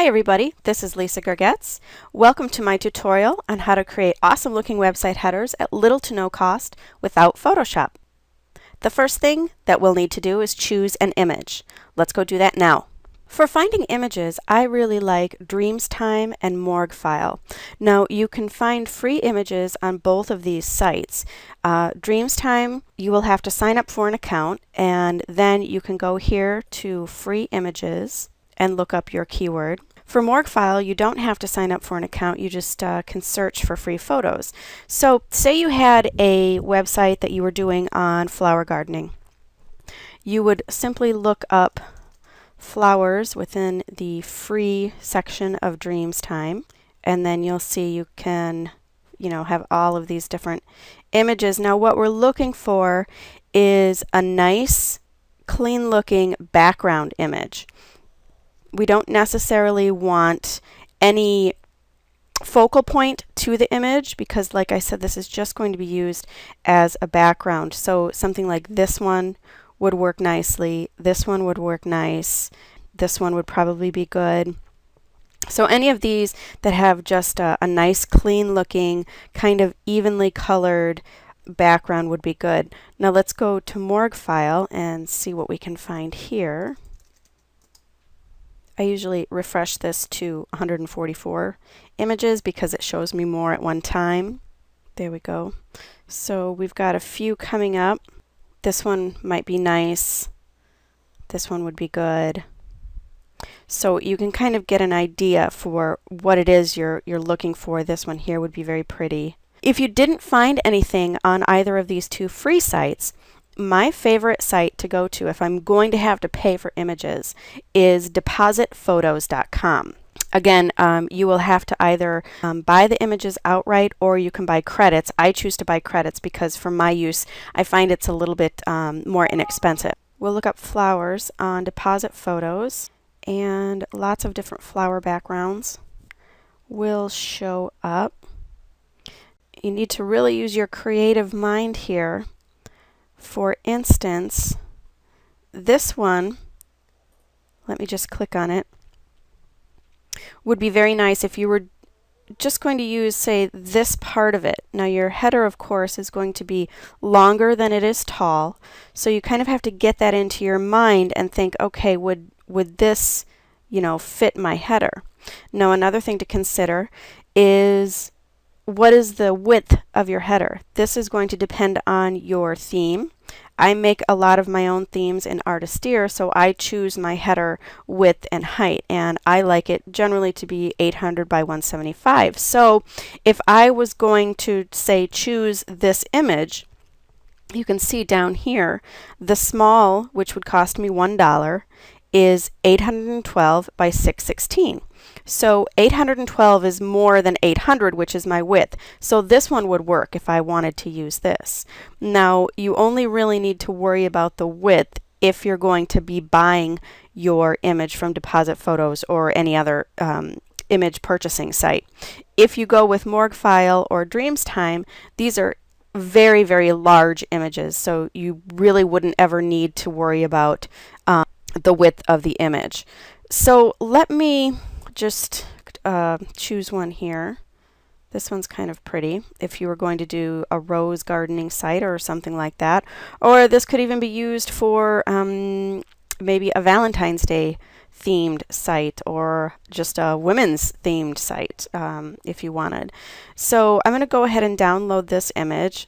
Hi everybody, this is Lisa Gergetz. Welcome to my tutorial on how to create awesome looking website headers at little to no cost without Photoshop. The first thing that we'll need to do is choose an image. Let's go do that now. For finding images, I really like Dreamstime and Morguefile. Now you can find free images on both of these sites. Dreamstime, you will have to sign up for an account, and then you can go here to free images and look up your keyword. For Morguefile, you don't have to sign up for an account, you just can search for free photos. So say you had a website that you were doing on flower gardening. You would simply look up flowers within the free section of Dreamstime, and then you'll see you can have all of these different images. Now what we're looking for is a nice, clean looking background image. We don't necessarily want any focal point to the image because, like I said, this is just going to be used as a background. So something like this one would work nicely. This one would work nice. This one would probably be good. So any of these that have just a nice, clean looking, kind of evenly colored background would be good. Now let's go to Morguefile and see what we can find here. I usually refresh this to 144 images because it shows me more at one time. There we go. So we've got a few coming up. This one might be nice. This one would be good. So you can kind of get an idea for what it is you're looking for. This one here would be very pretty. If you didn't find anything on either of these two free sites, my favorite site to go to if I'm going to have to pay for images is depositphotos.com. Again, you will have to either buy the images outright or you can buy credits. I choose to buy credits because for my use, I find it's a little bit more inexpensive. We'll look up flowers on Deposit Photos, and lots of different flower backgrounds will show up. You need to really use your creative mind here. For instance, this one, let me just click on it, would be very nice if you were just going to use, say, this part of it. Now your header, of course, is going to be longer than it is tall, so you kind of have to get that into your mind and think, okay, would this, fit my header? Now another thing to consider is what is the width of your header? This is going to depend on your theme. I make a lot of my own themes in Artisteer, so I choose my header width and height, and I like it generally to be 800 by 175. So if I was going to, say, choose this image, you can see down here, the small, which would cost me $1, is 812 by 616. So 812 is more than 800, which is my width. So this one would work if I wanted to use this. Now, you only really need to worry about the width if you're going to be buying your image from Deposit Photos or any other image purchasing site. If you go with Morguefile or Dreamstime, these are very, very large images, so you really wouldn't ever need to worry about the width of the image. So let me just choose one here. This one's kind of pretty if you were going to do a rose gardening site or something like that. Or this could even be used for maybe a Valentine's Day themed site or just a women's themed site if you wanted. So I'm going to go ahead and download this image,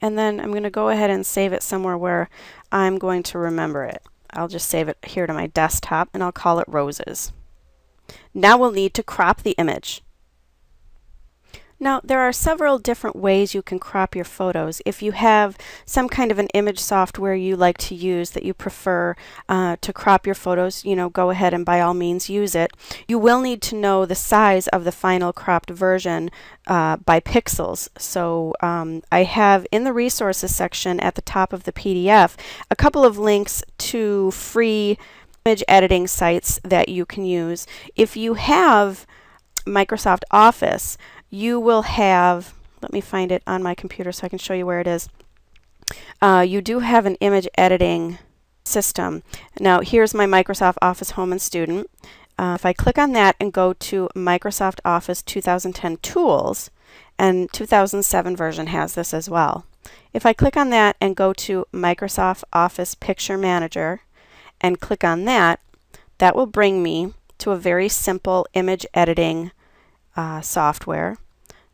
and then I'm going to go ahead and save it somewhere where I'm going to remember it. I'll just save it here to my desktop and I'll call it Roses. Now we'll need to crop the image. Now there are several different ways you can crop your photos. If you have some kind of an image software you like to use that you prefer to crop your photos, go ahead and by all means use it. You will need to know the size of the final cropped version by pixels. So I have in the resources section at the top of the PDF a couple of links to free image editing sites that you can use. If you have Microsoft Office, you will have, let me find it on my computer so I can show you where it is. You do have an image editing system. Now here's my Microsoft Office Home and Student. If I click on that and go to Microsoft Office 2010 Tools, and 2007 version has this as well. If I click on that and go to Microsoft Office Picture Manager and click on that, that will bring me to a very simple image editing software.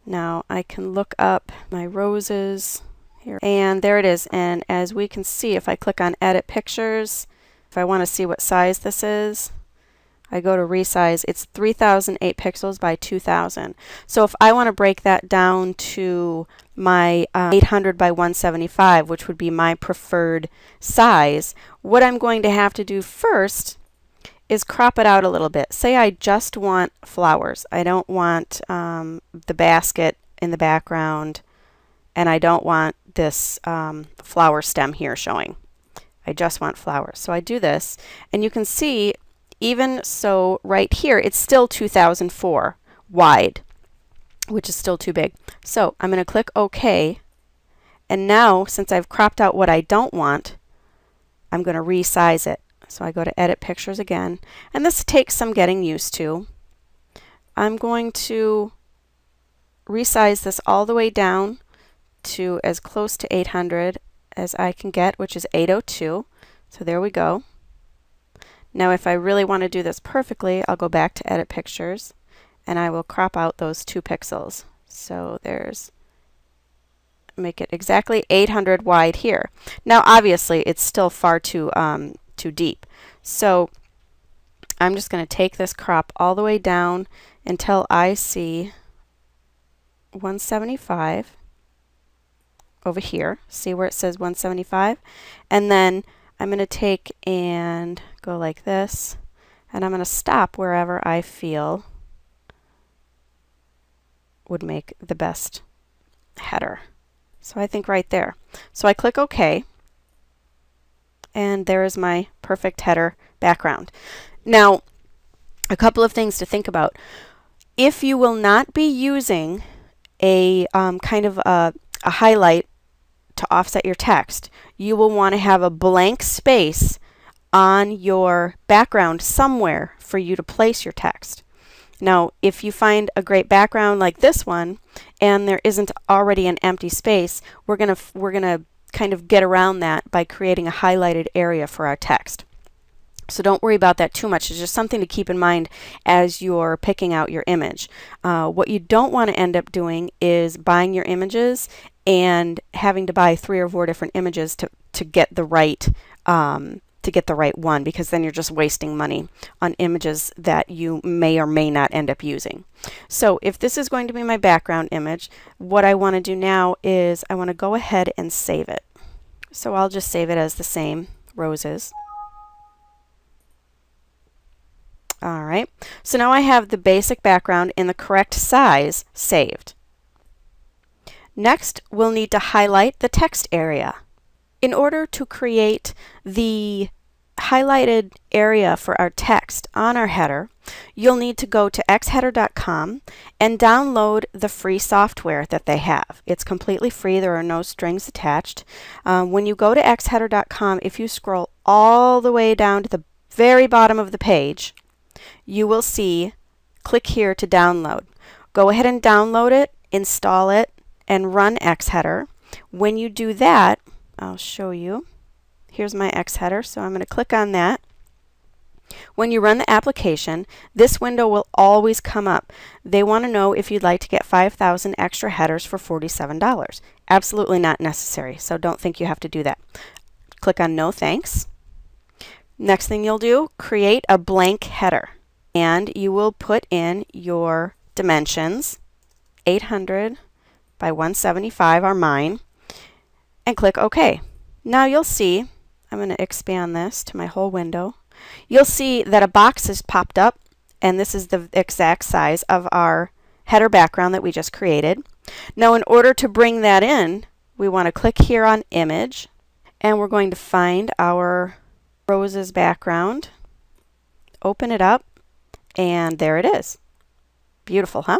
Now I can look up my roses here, and there it is. And as we can see, if I click on Edit Pictures, if I want to see what size this is, I go to resize. It's 3008 pixels by 2000. So if I want to break that down to my 800 by 175, which would be my preferred size, what I'm going to have to do first is crop it out a little bit. Say I just want flowers. I don't want the basket in the background, and I don't want this flower stem here showing. I just want flowers. So I do this, and you can see even so right here, it's still 2004 wide, which is still too big. So I'm going to click OK. And now, since I've cropped out what I don't want, I'm going to resize it. So I go to Edit Pictures again. And this takes some getting used to. I'm going to resize this all the way down to as close to 800 as I can get, which is 802. So there we go. Now if I really want to do this perfectly, I'll go back to Edit Pictures and I will crop out those 2 pixels. So make it exactly 800 wide here. Now obviously it's still far too deep. So I'm just going to take this crop all the way down until I see 175 over here. See where it says 175? And then I'm going to take and go like this, and I'm going to stop wherever I feel would make the best header. So I think right there. So I click OK, and there is my perfect header background. Now, a couple of things to think about. If you will not be using a kind of a highlight to offset your text, you will want to have a blank space on your background somewhere for you to place your text. Now, if you find a great background like this one and there isn't already an empty space, we're gonna kind of get around that by creating a highlighted area for our text. So don't worry about that too much. It's just something to keep in mind as you're picking out your image. What you don't want to end up doing is buying your images and having to buy 3 or 4 different images to get the right one, because then you're just wasting money on images that you may or may not end up using. So if this is going to be my background image, what I want to do now is I want to go ahead and save it. So I'll just save it as the same, roses. All right, so now I have the basic background in the correct size saved. Next, we'll need to highlight the text area. In order to create the highlighted area for our text on our header, you'll need to go to xheader.com and download the free software that they have. It's completely free. There are no strings attached. When you go to xheader.com, if you scroll all the way down to the very bottom of the page, you will see, click here to download. Go ahead and download it, install it, and run xheader. When you do that, I'll show you. Here's my xheader, so I'm going to click on that. When you run the application, this window will always come up. They want to know if you'd like to get 5,000 extra headers for $47. Absolutely not necessary, so don't think you have to do that. Click on No Thanks. Next thing you'll do, create a blank header, and you will put in your dimensions. 800 by 175 are mine, and click OK. Now you'll see, I'm going to expand this to my whole window. You'll see that a box has popped up, and this is the exact size of our header background that we just created. Now in order to bring that in, we want to click here on Image, and we're going to find our roses background, open it up, and there it is. Beautiful, huh?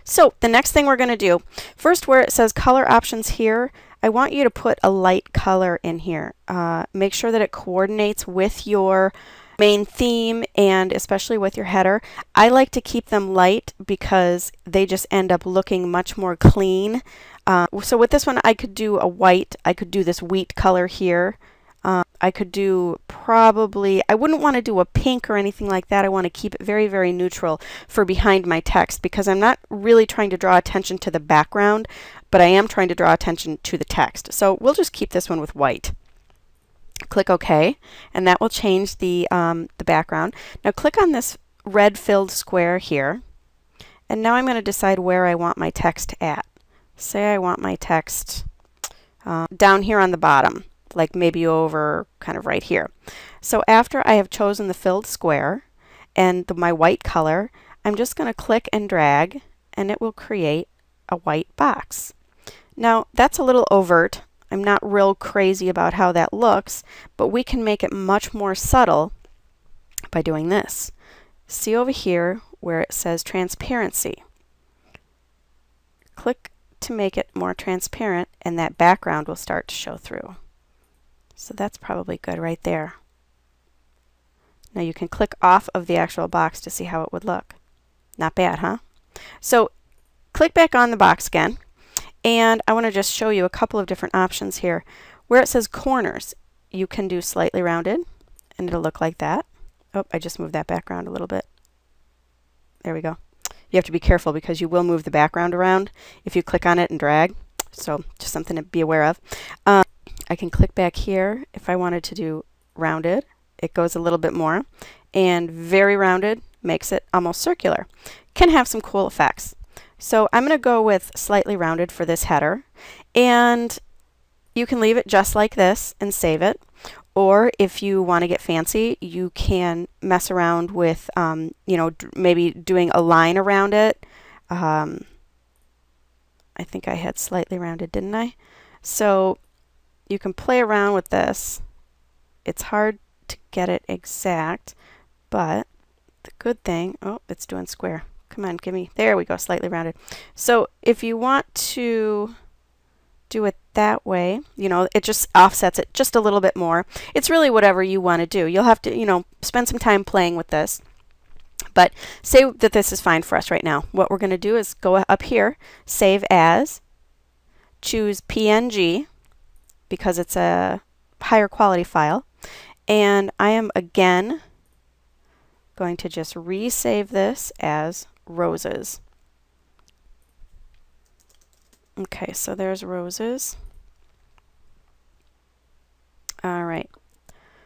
So the next thing we're going to do, first where it says color options here, I want you to put a light color in here. Make sure that it coordinates with your main theme, and especially with your header, I like to keep them light because they just end up looking much more clean. So with this one, I could do a white. I could do this wheat color here. I could do probably, I wouldn't want to do a pink or anything like that. I want to keep it very, very neutral for behind my text because I'm not really trying to draw attention to the background, but I am trying to draw attention to the text. So we'll just keep this one with white. Click OK, and that will change the background. Now click on this red filled square here, and now I'm going to decide where I want my text at. Say I want my text down here on the bottom, like maybe over kind of right here. So after I have chosen the filled square and my white color, I'm just going to click and drag, and it will create a white box. Now that's a little overt. I'm not real crazy about how that looks, but we can make it much more subtle by doing this. See over here where it says transparency. Click to make it more transparent, and that background will start to show through. So that's probably good right there. Now you can click off of the actual box to see how it would look. Not bad, huh? So click back on the box again. And I want to just show you a couple of different options here. Where it says corners, you can do slightly rounded, and it'll look like that. Oh, I just moved that background a little bit. There we go. You have to be careful because you will move the background around if you click on it and drag. So just something to be aware of. I can click back here if I wanted to do rounded. It goes a little bit more. And very rounded makes it almost circular. Can have some cool effects. So I'm going to go with slightly rounded for this header, and you can leave it just like this and save it. Or if you want to get fancy, you can mess around with, you know, maybe doing a line around it. I think I had slightly rounded, didn't I? So you can play around with this. It's hard to get it exact, but the good thing, oh, it's doing square. Come on, give me, there we go, slightly rounded. So if you want to do it that way, you know, it just offsets it just a little bit more. It's really whatever you want to do. You'll have to, you know, spend some time playing with this. But say that this is fine for us right now. What we're going to do is go up here, save as, choose PNG because it's a higher quality file. And I am again going to just resave this as roses. Okay, so there's roses. All right.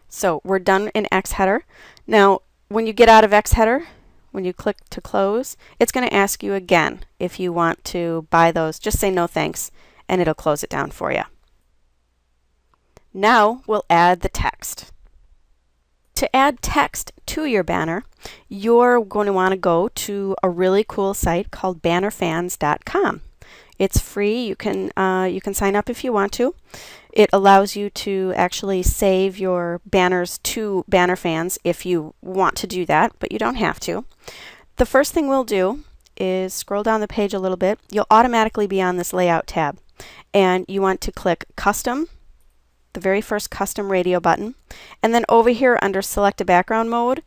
So we're done in Xheader. Now, when you get out of Xheader, when you click to close, it's going to ask you again if you want to buy those. Just say no thanks, and it'll close it down for you. Now we'll add the text. To add text to your banner, you're going to want to go to a really cool site called bannerfans.com. It's free. You can sign up if you want to. It allows you to actually save your banners to BannerFans if you want to do that, but you don't have to. The first thing we'll do is scroll down the page a little bit. You'll automatically be on this Layout tab, and you want to click Custom, the very first Custom Radio button, and then over here under Select a Background Mode,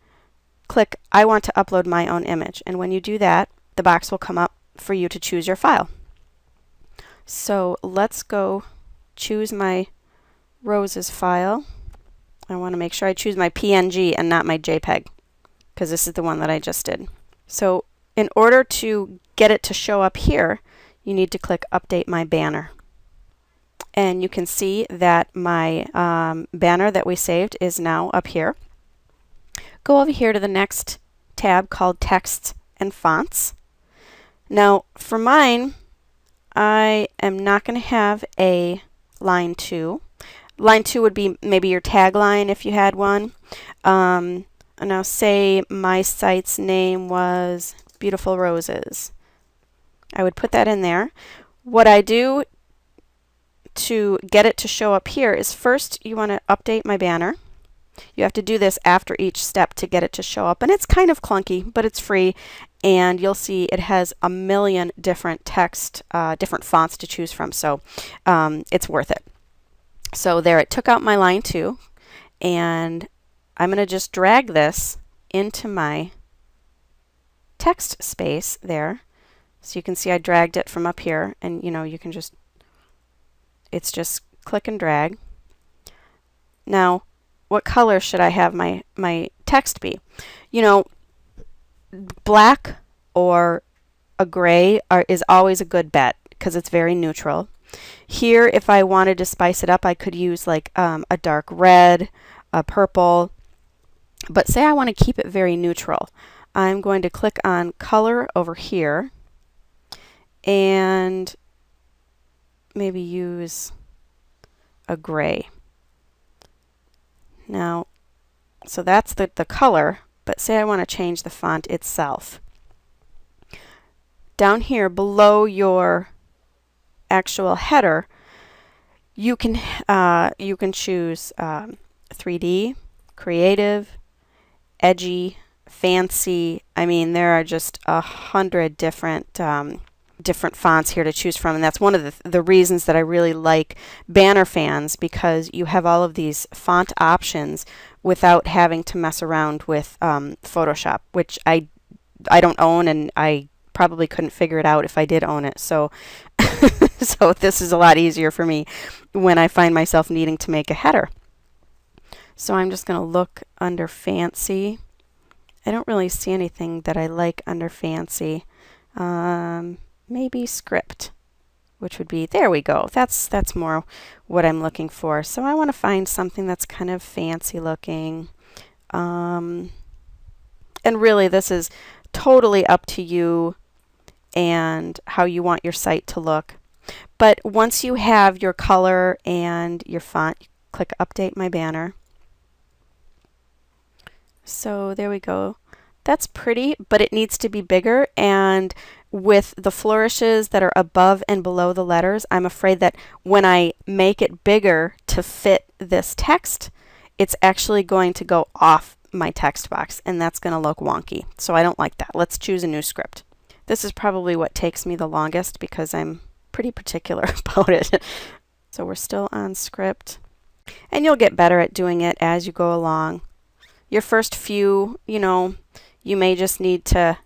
click I want to upload my own image. And when you do that, the box will come up for you to choose your file. So let's go choose my roses file. I want to make sure I choose my PNG and not my JPEG because this is the one that I just did. So in order to get it to show up here, you need to click Update My Banner. And you can see that my banner that we saved is now up here. Go over here to the next tab called Text and Fonts. Now for mine, I am not going to have a line 2. Line 2 would be maybe your tagline if you had one. Now say my site's name was Beautiful Roses. I would put that in there. What I do to get it to show up here is first you want to update my banner. You have to do this after each step to get it to show up, and it's kind of clunky, but it's free, and you'll see it has a million different text, different fonts to choose from, so it's worth it. So there, it took out my line 2, and I'm going to just drag this into my text space there. So you can see I dragged it from up here, and you can just, it's just click and drag. Now, what color should I have my text be? Black or a gray is always a good bet because it's very neutral. Here, if I wanted to spice it up, I could use like a dark red, a purple, but say I want to keep it very neutral. I'm going to click on color over here and maybe use a gray. Now, so that's the color, but say I want to change the font itself. Down here below your actual header, you can choose 3D, creative, edgy, fancy. I mean, there are just 100 different fonts here to choose from, and that's one of the reasons that I really like Banner Fans, because you have all of these font options without having to mess around with Photoshop, which I don't own, and I probably couldn't figure it out if I did own it. So so this is a lot easier for me when I find myself needing to make a header. So I'm just going to look under Fancy. I don't really see anything that I like under Fancy. Maybe Script, which would be, there we go. That's more what I'm looking for. So I want to find something that's kind of fancy looking. And really, this is totally up to you and how you want your site to look. But once you have your color and your font, click Update My Banner. So there we go. That's pretty, but it needs to be bigger, and with the flourishes that are above and below the letters, I'm afraid that when I make it bigger to fit this text, it's actually going to go off my text box, and that's going to look wonky. So I don't like that. Let's choose a new script. This is probably what takes me the longest because I'm pretty particular about it. So we're still on Script, and you'll get better at doing it as you go along. Your first few, you may just need to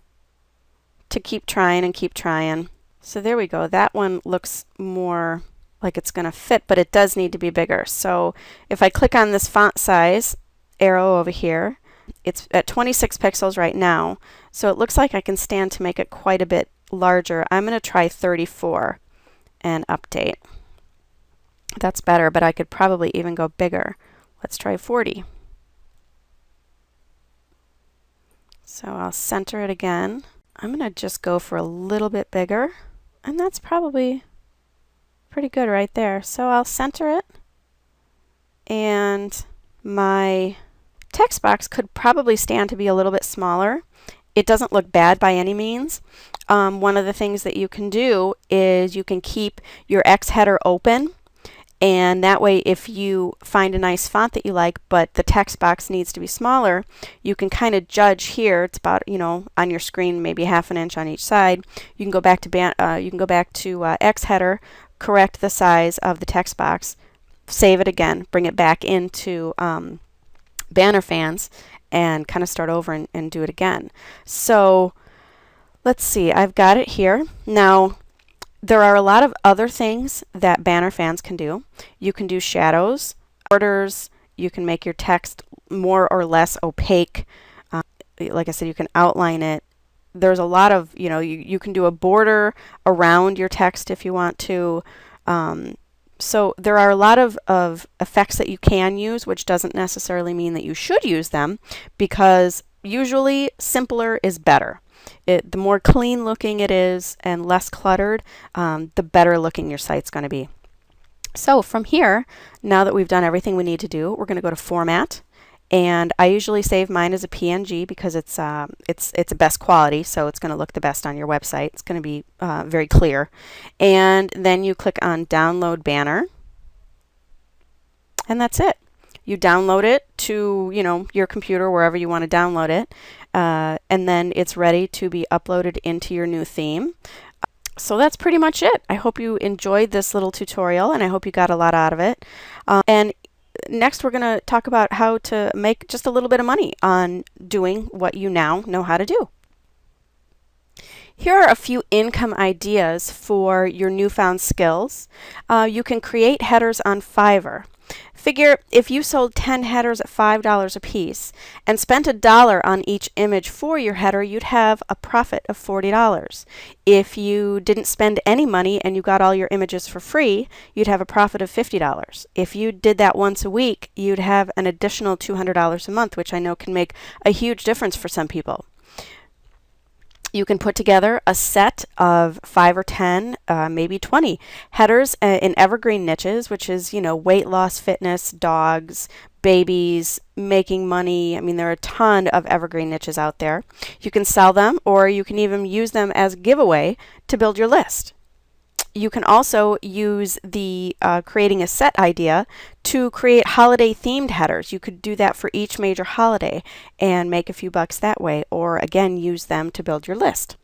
keep trying and keep trying. So there we go. That one looks more like it's going to fit, but it does need to be bigger. So if I click on this font size arrow over here, it's at 26 pixels right now. So it looks like I can stand to make it quite a bit larger. I'm going to try 34 and update. That's better, but I could probably even go bigger. Let's try 40. So I'll center it again. I'm going to just go for a little bit bigger, and that's probably pretty good right there. So I'll center it, and my text box could probably stand to be a little bit smaller. It doesn't look bad by any means. One of the things that you can do is you can keep your X header open, and that way if you find a nice font that you like but the text box needs to be smaller, you can kind of judge here. It's about, on your screen maybe half an inch on each side. You can go back to X header, correct the size of the text box, save it again, bring it back into Banner Fans, and kind of start over and do it again. So let's see, I've got it here. Now, there are a lot of other things that Banner Fans can do. You can do shadows, borders, you can make your text more or less opaque. Like I said, you can outline it. There's a lot of, you can do a border around your text if you want to. So there are a lot of effects that you can use, which doesn't necessarily mean that you should use them, because usually simpler is better. The more clean looking it is and less cluttered, the better looking your site's going to be. So from here, now that we've done everything we need to do, we're going to go to Format, and I usually save mine as a PNG because it's a best quality, so it's going to look the best on your website. It's going to be very clear. And then you click on Download Banner, and that's it. You download it to your computer, wherever you want to download it, and then it's ready to be uploaded into your new theme. So that's pretty much it. I hope you enjoyed this little tutorial, and I hope you got a lot out of it. And next we're going to talk about how to make just a little bit of money on doing what you now know how to do. Here are a few income ideas for your newfound skills. You can create headers on Fiverr. Figure if you sold 10 headers at $5 a piece and spent $1 on each image for your header, you'd have a profit of $40. If you didn't spend any money and you got all your images for free, you'd have a profit of $50. If you did that once a week, you'd have an additional $200 a month, which I know can make a huge difference for some people. You can put together a set of 5 or 10, maybe 20 headers in evergreen niches, which is, weight loss, fitness, dogs, babies, making money. I mean, there are a ton of evergreen niches out there. You can sell them, or you can even use them as a giveaway to build your list. You can also use the creating a set idea to create holiday themed headers. You could do that for each major holiday and make a few bucks that way, or again use them to build your list.